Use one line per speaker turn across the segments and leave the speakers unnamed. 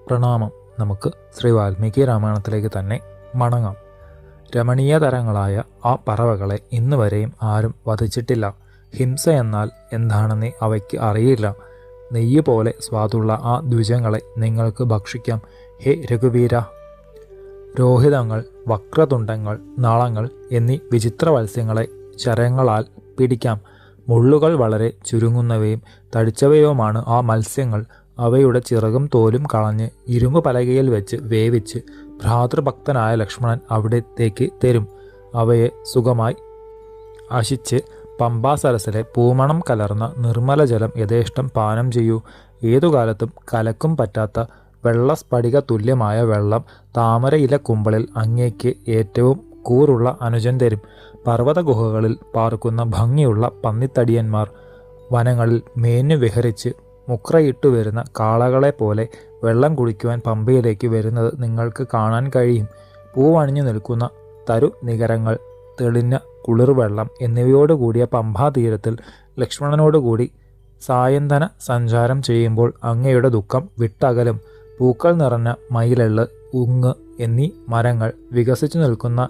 പ്രണാമം. നമുക്ക് ശ്രീ വാൽമീകി രാമായണത്തിലേക്ക് തന്നെ മടങ്ങാം. രമണീയതരങ്ങളായ ആ പറവകളെ ഇന്ന് വരെയും ആരും വധിച്ചിട്ടില്ല. ഹിംസ എന്നാൽ എന്താണെന്ന് അവയ്ക്ക് അറിയില്ല. നെയ്യ് പോലെ സ്വാദുള്ള ആ ദ്വിജങ്ങളെ നിങ്ങൾക്ക് ഭക്ഷിക്കാം. ഹേ രഘുവീര! രോഹിതങ്ങൾ, വക്രതുണ്ടങ്ങൾ, നളങ്ങൾ എന്നീ വിചിത്ര മത്സ്യങ്ങളെ ശരങ്ങളാൽ പിടിക്കാം. മുള്ളുകൾ വളരെ ചുരുങ്ങുന്നവയും തടിച്ചവയുമാണ് ആ മത്സ്യങ്ങൾ. അവയുടെ ചിറകും തോലും കളഞ്ഞ് ഇരുമ്പ് പലകയിൽ വെച്ച് വേവിച്ച് ഭ്രാതൃഭക്തനായ ലക്ഷ്മണൻ അവിടത്തേക്ക് തരും. അവയെ സുഖമായി ആശിച്ച് പമ്പാസരസിലെ പൂമണം കലർന്ന നിർമ്മല ജലം യഥേഷ്ടം പാനം ചെയ്യൂ. ഏതുകാലത്തും കലക്കും പറ്റാത്ത വെള്ളസ്ഫടിക തുല്യമായ വെള്ളം താമരയില കുമ്പളിൽ അങ്ങേക്ക് ഏറ്റവും കൂറുള്ള അനുജൻ തരും. പർവ്വത ഗുഹകളിൽ പാർക്കുന്ന ഭംഗിയുള്ള പന്നിത്തടിയന്മാർ വനങ്ങളിൽ മേഞ്ഞു വിഹരിച്ച് മുക്രയിട്ടു വരുന്ന കാളകളെപ്പോലെ വെള്ളം കുടിക്കുവാൻ പമ്പയിലേക്ക് വരുന്നത് നിങ്ങൾക്ക് കാണാൻ കഴിയും. പൂവണിഞ്ഞു നിൽക്കുന്ന തരു നികരങ്ങൾ, തെളിഞ്ഞ കുളിർവെള്ളം എന്നിവയോടുകൂടിയ പമ്പാതീരത്തിൽ ലക്ഷ്മണനോടുകൂടി സായന്തന സഞ്ചാരം ചെയ്യുമ്പോൾ അങ്ങയുടെ ദുഃഖം വിട്ടകലും. പൂക്കൾ നിറഞ്ഞ മയിലെള്ള്, ഉങ്ങ് എന്നീ മരങ്ങൾ, വികസിച്ചു നിൽക്കുന്ന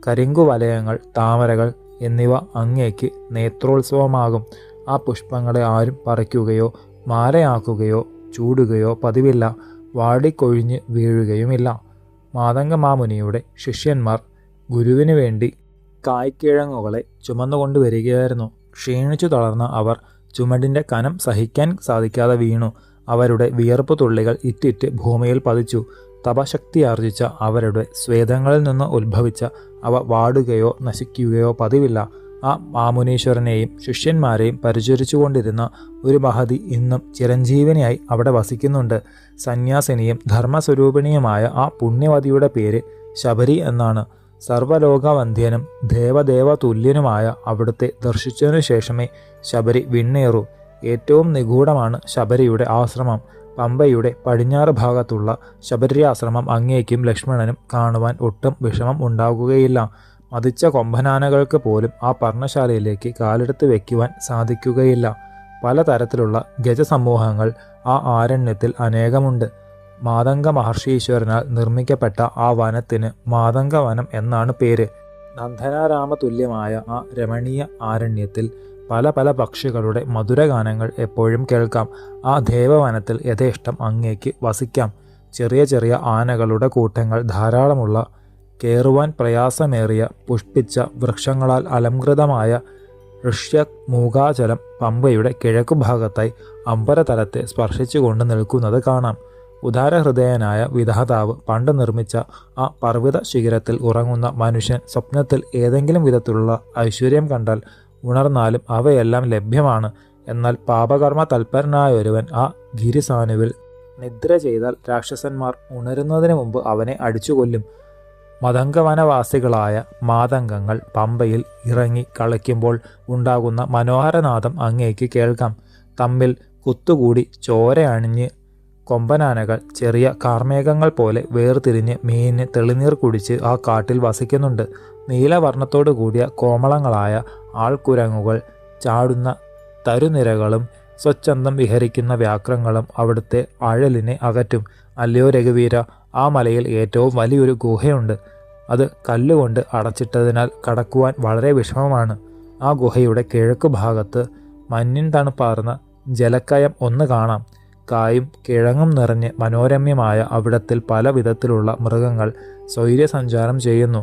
കരിങ്കുവലയങ്ങൾ, താമരകൾ എന്നിവ അങ്ങേക്ക് നേത്രോത്സവമാകും. ആ പുഷ്പങ്ങളെ ആരും പറിക്കുകയോ മാലയാക്കുകയോ ചൂടുകയോ പതിവില്ല. വാടിക്കൊഴിഞ്ഞ് വീഴുകയുമില്ല. മാതംഗമാമുനിയുടെ ശിഷ്യന്മാർ ഗുരുവിനു വേണ്ടി കായ്ക്കിഴങ്ങുകളെ ചുമന്നുകൊണ്ടുവരികയായിരുന്നു. ക്ഷീണിച്ചു തളർന്ന അവർ ചുമടിൻ്റെ കനം സഹിക്കാൻ സാധിക്കാതെ വീണു. അവരുടെ വിയർപ്പ് തുള്ളികൾ ഇറ്റിറ്റ് ഭൂമിയിൽ പതിച്ചു. തപശക്തിയാർജിച്ച അവരുടെ സ്വേദങ്ങളിൽ നിന്ന് ഉത്ഭവിച്ച അവ വാടുകയോ നശിക്കുകയോ പതിവില്ല. ആ മാമുനീശ്വരനെയും ശിഷ്യന്മാരെയും പരിചരിച്ചുകൊണ്ടിരുന്ന ഒരു മഹതി ഇന്നും ചിരഞ്ജീവനിയായി അവിടെ വസിക്കുന്നുണ്ട്. സന്യാസിനിയും ധർമ്മസ്വരൂപിണിയുമായ ആ പുണ്യവതിയുടെ പേര് ശബരി എന്നാണ്. സർവലോകവന്ധ്യനും ദേവദേവ തുല്യനുമായ അവിടുത്തെ ദർശിച്ചതിനു ശേഷമേ ശബരി വിണ്ണേറൂ. ഏറ്റവും നിഗൂഢമാണ് ശബരിയുടെ ആശ്രമം. പമ്പയുടെ പടിഞ്ഞാറ് ഭാഗത്തുള്ള ശബരിയാശ്രമം അങ്ങേക്കും ലക്ഷ്മണനും കാണുവാൻ ഒട്ടും വിഷമം ഉണ്ടാകുകയില്ല. മതിച്ച കൊമ്പനാനകൾക്ക് പോലും ആ പർണശാലയിലേക്ക് കാലെടുത്ത് വയ്ക്കുവാൻ സാധിക്കുകയില്ല. പലതരത്തിലുള്ള ഗജസമൂഹങ്ങൾ ആ ആരണ്യത്തിൽ അനേകമുണ്ട്. മാതംഗ മഹർഷീശ്വരനാൽ നിർമ്മിക്കപ്പെട്ട ആ വനത്തിന് മാതംഗവനം എന്നാണ് പേര്. നന്ദനാരാമ തുല്യമായ ആ രമണീയ ആരണ്യത്തിൽ പല പല പക്ഷികളുടെ മധുരഗാനങ്ങൾ എപ്പോഴും കേൾക്കാം. ആ ദേവവനത്തിൽ യഥേഷ്ടം അങ്ങേക്ക് വസിക്കാം. ചെറിയ ചെറിയ ആനകളുടെ കൂട്ടങ്ങൾ ധാരാളമുള്ള, കയറുവാൻ പ്രയാസമേറിയ പുഷ്പിച്ച വൃക്ഷങ്ങളാൽ അലംകൃതമായ ഋഷ്യമൂകാചലം പമ്പയുടെ കിഴക്കുഭാഗത്തായി അമ്പരതലത്തെ സ്പർശിച്ചുകൊണ്ട് നിൽക്കുന്നത് കാണാം. ഉദാരഹൃദയനായ വിധാതാവ് പണ്ട് നിർമ്മിച്ച ആ പർവ്വത ശിഖരത്തിൽ ഉറങ്ങുന്ന മനുഷ്യൻ സ്വപ്നത്തിൽ ഏതെങ്കിലും വിധത്തിലുള്ള ഐശ്വര്യം കണ്ടാൽ ഉണർന്നാലും അവയെല്ലാം ലഭ്യമാണ്. എന്നാൽ പാപകർമ്മ തൽപരനായ ഒരുവൻ ആ ഗിരിസാനുവിൽ നിദ്ര ചെയ്താൽ രാക്ഷസന്മാർ ഉണരുന്നതിന് മുമ്പ് അവനെ അടിച്ചുകൊല്ലും. മതംഗവനവാസികളായ മാതംഗങ്ങൾ പമ്പയിൽ ഇറങ്ങി കളിക്കുമ്പോൾ ഉണ്ടാകുന്ന മനോഹരനാദം അങ്ങേക്ക് കേൾക്കാം. തമ്മിൽ കുത്തുകൂടി ചോര അണിഞ്ഞ് കൊമ്പനാനകൾ ചെറിയ കാർമേഘങ്ങൾ പോലെ വേർതിരിഞ്ഞ് മീനിന് തെളിനീർ കുടിച്ച് ആ കാട്ടിൽ വസിക്കുന്നുണ്ട്. നീലവർണ്ണത്തോടു കൂടിയ കോമളങ്ങളായ ആൾക്കുരങ്ങുകൾ, ചാടുന്ന തരുനിരകളും സ്വച്ഛന്തം വിഹരിക്കുന്ന വ്യാക്രങ്ങളും അവിടുത്തെ അഴലിനെ അകറ്റും. അല്ലയോ രഘുവീര, ആ മലയിൽ ഏറ്റവും വലിയൊരു ഗുഹയുണ്ട്. അത് കല്ലുകൊണ്ട് അടച്ചിട്ടതിനാൽ കടക്കുവാൻ വളരെ വിഷമമാണ്. ആ ഗുഹയുടെ കിഴക്ക് ഭാഗത്ത് മഞ്ഞിൻ തണുപ്പാർന്ന ജലക്കയം ഒന്ന് കാണാം. കായും കിഴങ്ങും നിറഞ്ഞ് മനോരമ്യമായ അവിടത്തിൽ പല വിധത്തിലുള്ള മൃഗങ്ങൾ സ്വൈര്യസഞ്ചാരം ചെയ്യുന്നു.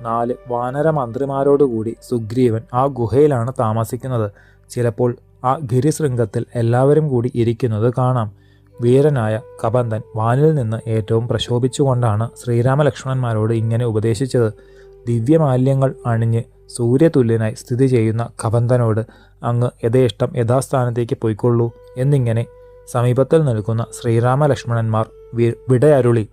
4 വാനരമന്ത്രിമാരോടുകൂടി സുഗ്രീവൻ ആ ഗുഹയിലാണ് താമസിക്കുന്നത്. ചിലപ്പോൾ ആ ഗിരിശൃംഗത്തിൽ എല്ലാവരും കൂടി ഇരിക്കുന്നത് കാണാം. വീരനായ കബന്ധൻ വാനിൽ നിന്ന് ഏറ്റവും പ്രശോഭിച്ചുകൊണ്ടാണ് ശ്രീരാമലക്ഷ്മണന്മാരോട് ഇങ്ങനെ ഉപദേശിച്ചത്. ദിവ്യമാല്യങ്ങൾ അണിഞ്ഞ് സൂര്യതുല്യനായി സ്ഥിതി ചെയ്യുന്ന കബന്ധനോട് അങ്ങ് യഥേഷ്ടം യഥാസ്ഥാനത്തേക്ക് പോയിക്കൊള്ളൂ എന്നിങ്ങനെ സമീപത്തിൽ നിൽക്കുന്ന ശ്രീരാമലക്ഷ്മണന്മാർ വിടയരുളി.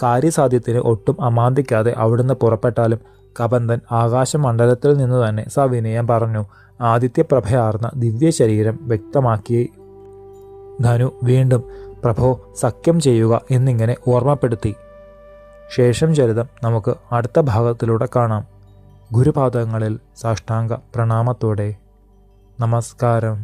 കാര്യസാധ്യത്തിന് ഒട്ടും അമാന്തിക്കാതെ അവിടുന്ന് പുറപ്പെട്ടാലും കബന്ധൻ ആകാശമണ്ഡലത്തിൽ നിന്ന് തന്നെ സവിനയം പറഞ്ഞു. ആദിത്യപ്രഭയാർന്ന ദിവ്യശരീരം വ്യക്തമാക്കി ധനു വീണ്ടും പ്രഭോ സഖ്യം ചെയ്യുക എന്നിങ്ങനെ ഓർമ്മപ്പെടുത്തി. ശേഷം ചരിതം നമുക്ക് അടുത്ത ഭാഗത്തിലൂടെ കാണാം. ഗുരുപാദങ്ങളിൽ സാഷ്ടാംഗ പ്രണാമത്തോടെ നമസ്കാരം.